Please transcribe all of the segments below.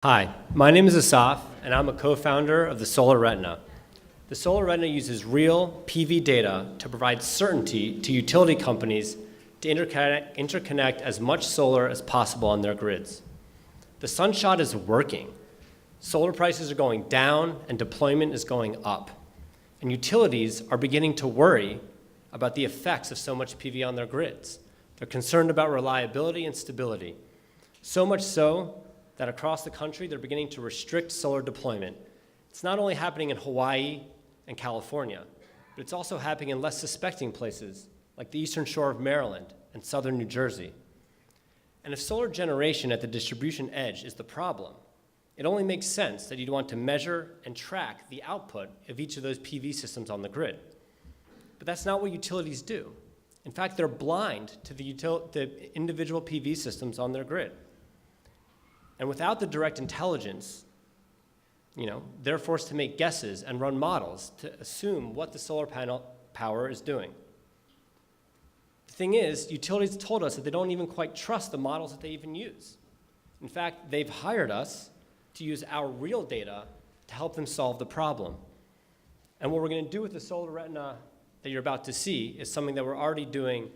Hi, my name is Asaf, and I'm a co-founder of the Solar Retina. The Solar Retina uses real PV data to provide certainty to utility companies to interconnect as much solar as possible on their grids. The SunShot is working. Solar prices are going down and deployment is going up. And utilities are beginning to worry about the effects of so much PV on their grids. They're concerned about reliability and stability. So much so that across the country, they're beginning to restrict solar deployment. It's not only happening in Hawaii and California, but it's also happening in less suspecting places like the eastern shore of Maryland and southern New Jersey. And if solar generation at the distribution edge is the problem, it only makes sense that you'd want to measure and track the output of each of those PV systems on the grid. But that's not what utilities do. In fact, they're blind to the individual PV systems on their grid. And without the direct intelligence, they're forced to make guesses and run models to assume what the solar panel power is doing. The thing is, utilities told us that they don't even quite trust the models that they even use. In fact, they've hired us to use our real data to help them solve the problem. And what we're going to do with the Solar Retina that you're about to see is something that we're already doing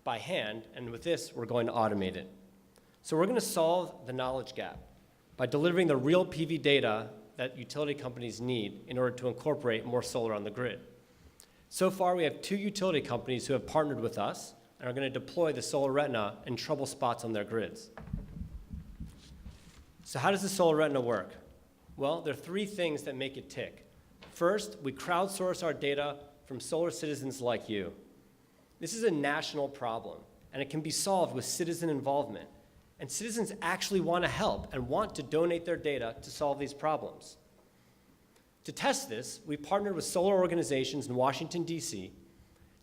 by hand, and with this, we're going to automate it. So we're going to solve the knowledge gap by delivering the real PV data that utility companies need in order to incorporate more solar on the grid. So far, we have 2 utility companies who have partnered with us and are going to deploy the Solar Retina in trouble spots on their grids. So how does the Solar Retina work? Well, there are 3 things that make it tick. First, we crowdsource our data from solar citizens like you. This is a national problem, and it can be solved with citizen involvement. And citizens actually want to help and want to donate their data to solve these problems. To test this, we partnered with solar organizations in Washington, D.C.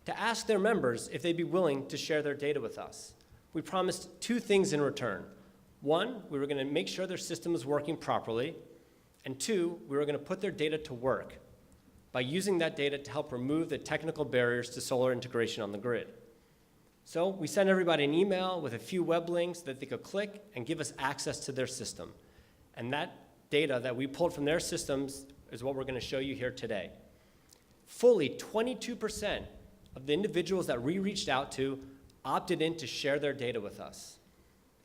to ask their members if they'd be willing to share their data with us. We promised 2 things in return. 1, we were going to make sure their system was working properly. And 2, we were going to put their data to work by using that data to help remove the technical barriers to solar integration on the grid. So we sent everybody an email with a few web links that they could click and give us access to their system. And that data that we pulled from their systems is what we're going to show you here today. Fully 22% of the individuals that we reached out to opted in to share their data with us.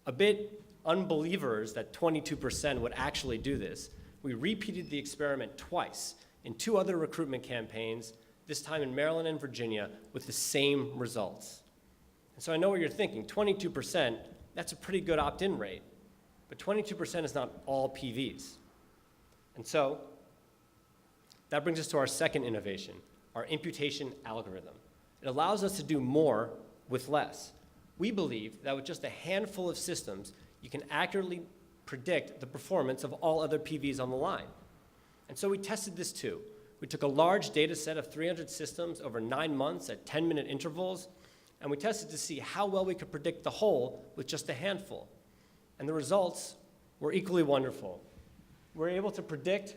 A bit unbelievers that 22% would actually do this. We repeated the experiment twice in 2 other recruitment campaigns, this time in Maryland and Virginia, with the same results. So I know what you're thinking, 22%, that's a pretty good opt-in rate, but 22% is not all PVs. And so that brings us to our second innovation, our imputation algorithm. It allows us to do more with less. We believe that with just a handful of systems, you can accurately predict the performance of all other PVs on the line. And so we tested this too. We took a large data set of 300 systems over 9 months at 10-minute intervals, and we tested to see how well we could predict the whole with just a handful. And the results were equally wonderful. We were able to predict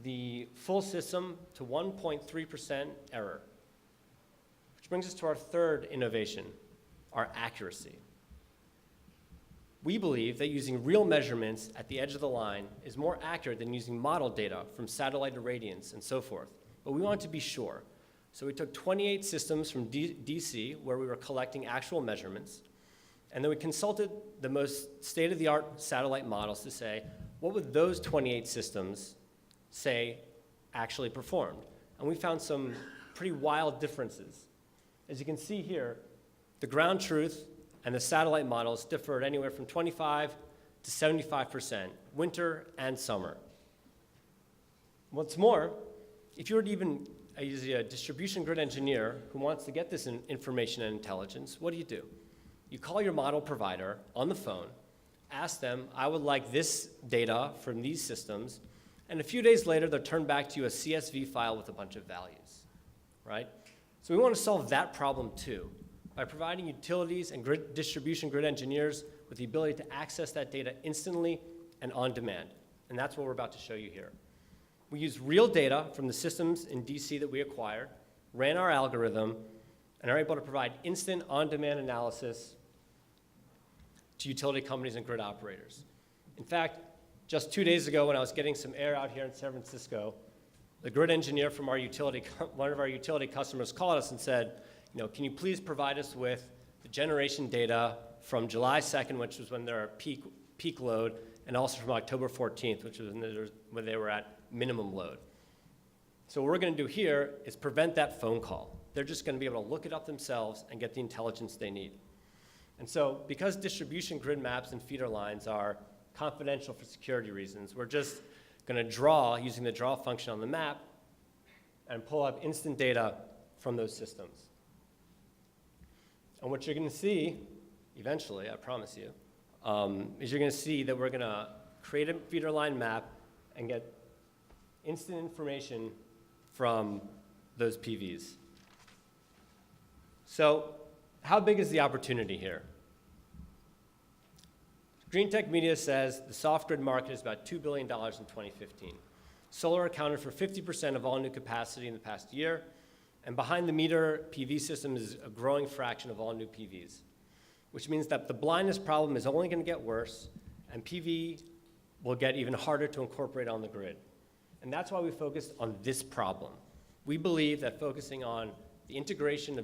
the full system to 1.3% error. Which brings us to our third innovation, our accuracy. We believe that using real measurements at the edge of the line is more accurate than using model data from satellite irradiance and so forth. But we want to be sure. So we took 28 systems from DC where we were collecting actual measurements, and then we consulted the most state-of-the-art satellite models to say, what would those 28 systems say actually performed? And we found some pretty wild differences. As you can see here, the ground truth and the satellite models differed anywhere from 25 to 75%, winter and summer. What's more, if you were to even as a distribution grid engineer who wants to get this information and intelligence, what do? You call your model provider on the phone, ask them, I would like this data from these systems, and a few days later, they'll turn back to you a CSV file with a bunch of values, right? So we want to solve that problem too, by providing utilities and distribution grid engineers with the ability to access that data instantly and on demand. And that's what we're about to show you here. We used real data from the systems in DC that we acquired, ran our algorithm, and are able to provide instant on-demand analysis to utility companies and grid operators. In fact, Just 2 days ago when I was getting some air out here in San Francisco, the grid engineer from our one of our utility customers called us and said, can you please provide us with the generation data from July 2nd, which was when their peak load, and also from October 14th, which was when they were at minimum load. So what we're going to do here is prevent that phone call. They're just going to be able to look it up themselves and get the intelligence they need. And so because distribution grid maps and feeder lines are confidential for security reasons, we're just going to draw, using the draw function on the map, and pull up instant data from those systems. And what you're going to see, eventually, I promise you, is you're going to see that we're going to create a feeder line map and get instant information from those PVs. So how big is the opportunity here? Green Tech Media says the soft grid market is about $2 billion in 2015. Solar accounted for 50% of all new capacity in the past year, and behind the meter PV system is a growing fraction of all new PVs, which means that the blindness problem is only going to get worse, and PV will get even harder to incorporate on the grid. And that's why we focused on this problem. We believe that focusing on the integration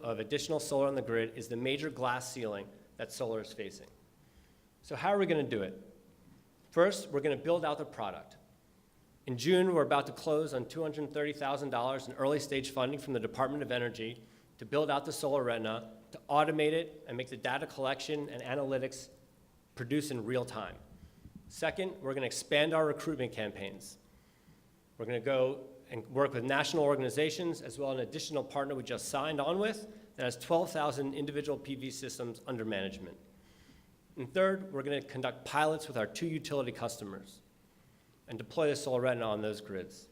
of additional solar on the grid is the major glass ceiling that solar is facing. So how are we going to do it? First, we're going to build out the product. In June, we're about to close on $230,000 in early stage funding from the Department of Energy to build out the Solar Retina, to automate it and make the data collection and analytics produce in real time. Second, we're going to expand our recruitment campaigns. We're going to go and work with national organizations as well as an additional partner we just signed on with that has 12,000 individual PV systems under management. And third, we're going to conduct pilots with our 2 utility customers and deploy the Solar Retina on those grids.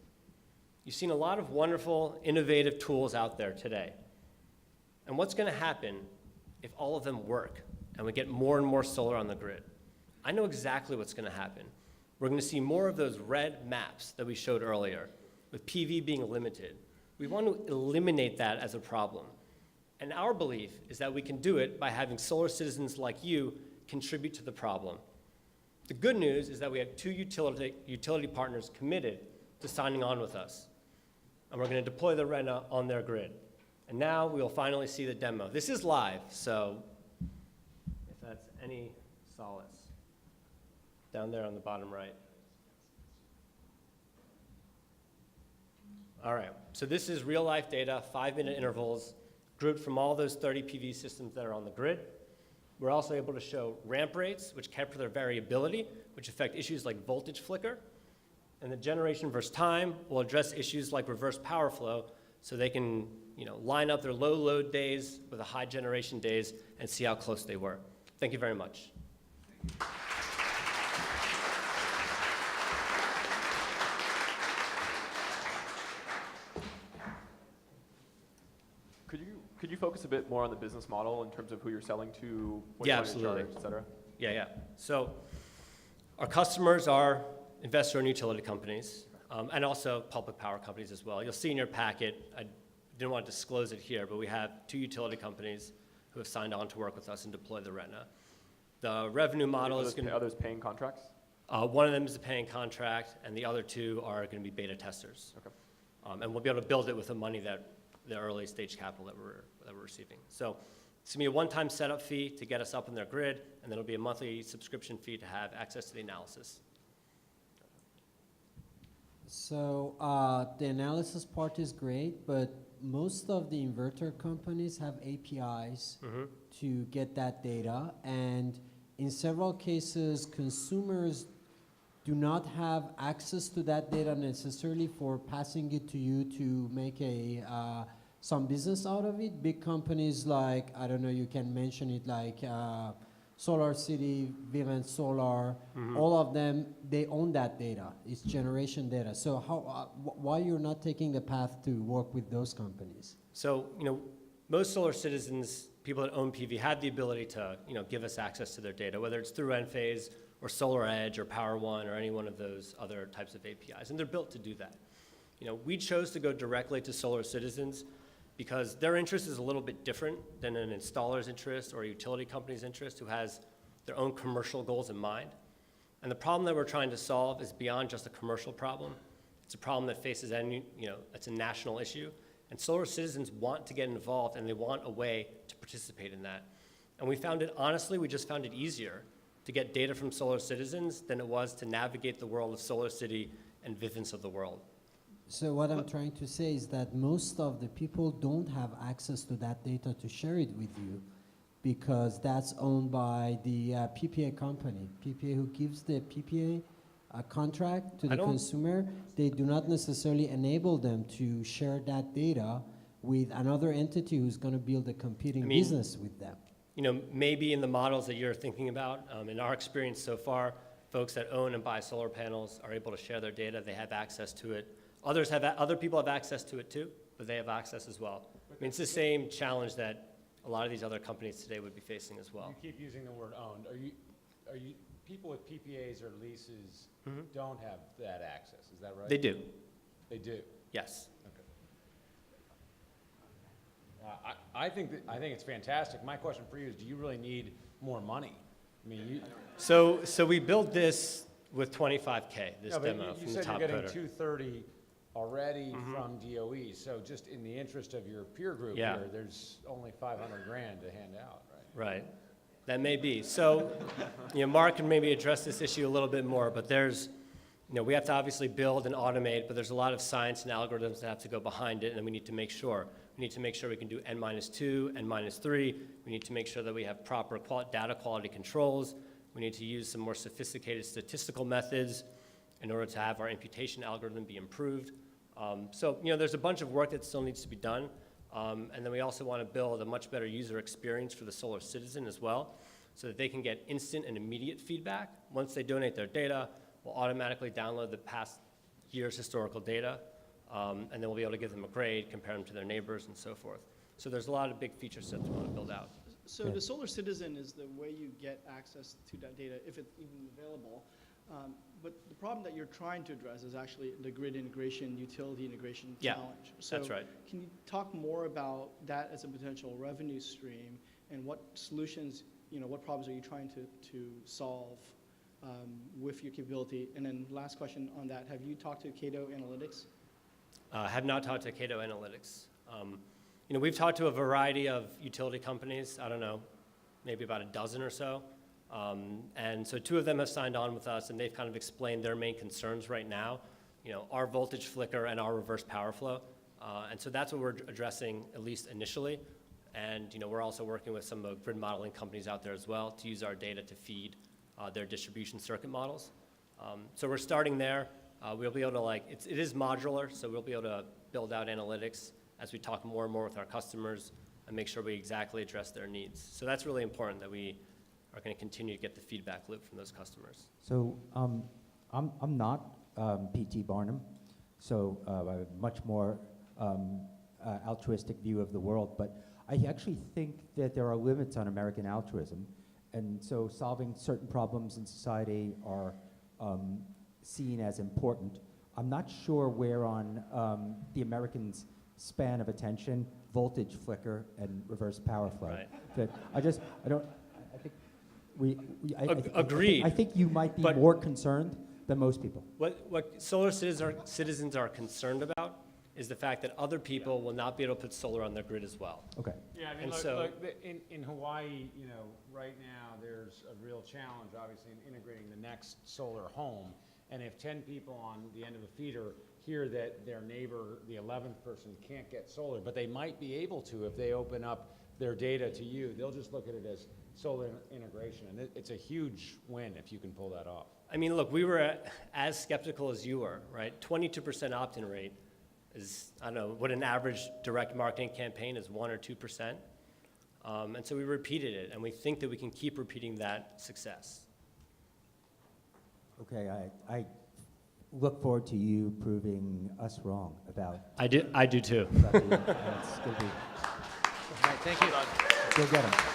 You've seen a lot of wonderful, innovative tools out there today. And what's going to happen if all of them work and we get more and more solar on the grid? I know exactly what's going to happen. We're going to see more of those red maps that we showed earlier, with PV being limited. We want to eliminate that as a problem. And our belief is that we can do it by having solar citizens like you contribute to the problem. The good news is that we have 2 utility partners committed to signing on with us. And we're going to deploy the Retina on their grid. And now we will finally see the demo. This is live, so if that's any solace. Down there on the bottom right. All right, so this is real life data, 5-minute intervals, grouped from all those 30 PV systems that are on the grid. We're also able to show ramp rates, which capture their variability, which affect issues like voltage flicker. And the generation versus time will address issues like reverse power flow, so they can line up their low load days with the high generation days and see how close they were. Thank you very much. Could you focus a bit more on the business model in terms of who you're selling to, what Yeah, you're absolutely. charge, et cetera? Yeah. So our customers are investor-owned utility companies, and also public power companies as well. You'll see in your packet, I didn't want to disclose it here, but we have 2 utility companies who have signed on to work with us and deploy the Retina. The revenue model is going to... Are those paying contracts? One of them is a paying contract, and the other 2 are going to be beta testers. Okay. And we'll be able to build it with the money the early stage capital that we're receiving. So it's going to be a one-time setup fee to get us up on their grid, and then it'll be a monthly subscription fee to have access to the analysis. So the analysis part is great, but most of the inverter companies have APIs to get that data, and in several cases, consumers do not have access to that data necessarily for passing it to you to make some business out of it. Big companies like, I don't know, you can mention it like Solar City, Vivint Solar, all of them, they own that data. It's generation data. So why you're not taking the path to work with those companies? So, most solar citizens, people that own PV, have the ability to, give us access to their data, whether it's through Enphase or Solar Edge or Power One or any one of those other types of APIs, and they're built to do that. We chose to go directly to solar citizens because their interest is a little bit different than an installer's interest or a utility company's interest who has their own commercial goals in mind. And the problem that we're trying to solve is beyond just a commercial problem. It's a problem that faces any, it's a national issue. And solar citizens want to get involved, and they want a way to participate in that. And we found it, honestly, we just found it easier to get data from solar citizens than it was to navigate the world of SolarCity and Vivint of the world. So what I'm trying to say is that most of the people don't have access to that data to share it with you, because that's owned by the PPA company. PPA who gives the PPA contract to the consumer, they do not necessarily enable them to share that data with another entity who's going to build a competing business with them. Maybe in the models that you're thinking about, in our experience so far, folks that own and buy solar panels are able to share their data. They have access to it. Other people have access to it too, but they have access as well. It's the same challenge that a lot of these other companies today would be facing as well. You keep using the word owned. Are you people with PPAs or leases don't have that access? Is that right? They do. They do. Yes. Okay. I think it's fantastic. My question for you is: do you really need more money? So we built this with $25K. This demo you from the said top you're getting coder. 230 already from DOE. So just in the interest of your peer group here, there's only 500 grand to hand out, right? Right. That may be. So, Mark can maybe address this issue a little bit more, but there's, we have to obviously build and automate, but there's a lot of science and algorithms that have to go behind it, and we need to make sure. We need to make sure we can do N-2, N-3. We need to make sure that we have proper data quality controls. We need to use some more sophisticated statistical methods in order to have our imputation algorithm be improved. So, there's a bunch of work that still needs to be done. And then we also want to build a much better user experience for the solar citizen as well, so that they can get instant and immediate feedback. Once they donate their data, we'll automatically download the past year's historical data, and then we'll be able to give them a grade, compare them to their neighbors, and so forth. So there's a lot of big feature sets we want to build out. So the Solar Citizen is the way you get access to that data, if it's even available. But the problem that you're trying to address is actually the grid integration, utility integration challenge. So that's right. Can you talk more about that as a potential revenue stream, and what solutions, what problems are you trying to solve with your capability? And then last question on that, have you talked to Cato Analytics? Have not talked to Cato Analytics. We've talked to a variety of utility companies, I don't know, maybe about a dozen or so. And so 2 of them have signed on with us, and they've kind of explained their main concerns right now, our voltage flicker and our reverse power flow. And so that's what we're addressing, at least initially. And we're also working with some grid modeling companies out there as well to use our data to feed their distribution circuit models. So we're starting there. We'll be able to it is modular, so we'll be able to build out analytics as we talk more and more with our customers and make sure we exactly address their needs. So that's really important, that we are going to continue to get the feedback loop from those customers. So I'm not P.T. Barnum, so I have a much more altruistic view of the world, but I actually think that there are limits on American altruism, and so solving certain problems in society are seen as important. I'm not sure where on the Americans' span of attention voltage flicker and reverse power flow. Right. But I don't. Agreed. I think you might be more concerned than most people. What solar citizens are concerned about is the fact that other people will not be able to put solar on their grid as well. Okay. Yeah, in Hawaii, right now there's a real challenge, obviously, in integrating the next solar home. And if 10 people on the end of a feeder hear that their neighbor, the 11th person, can't get solar, but they might be able to if they open up their data to you, they'll just look at it as solar integration. And it's a huge win if you can pull that off. Look, we were as skeptical as you were, right? 22% opt-in rate is, I don't know, what an average direct marketing campaign is, 1 or 2%. And so we repeated it, and we think that we can keep repeating that success. Okay, I look forward to you proving us wrong about. I do too. About it's gonna be. All right, thank you. Go get 'em.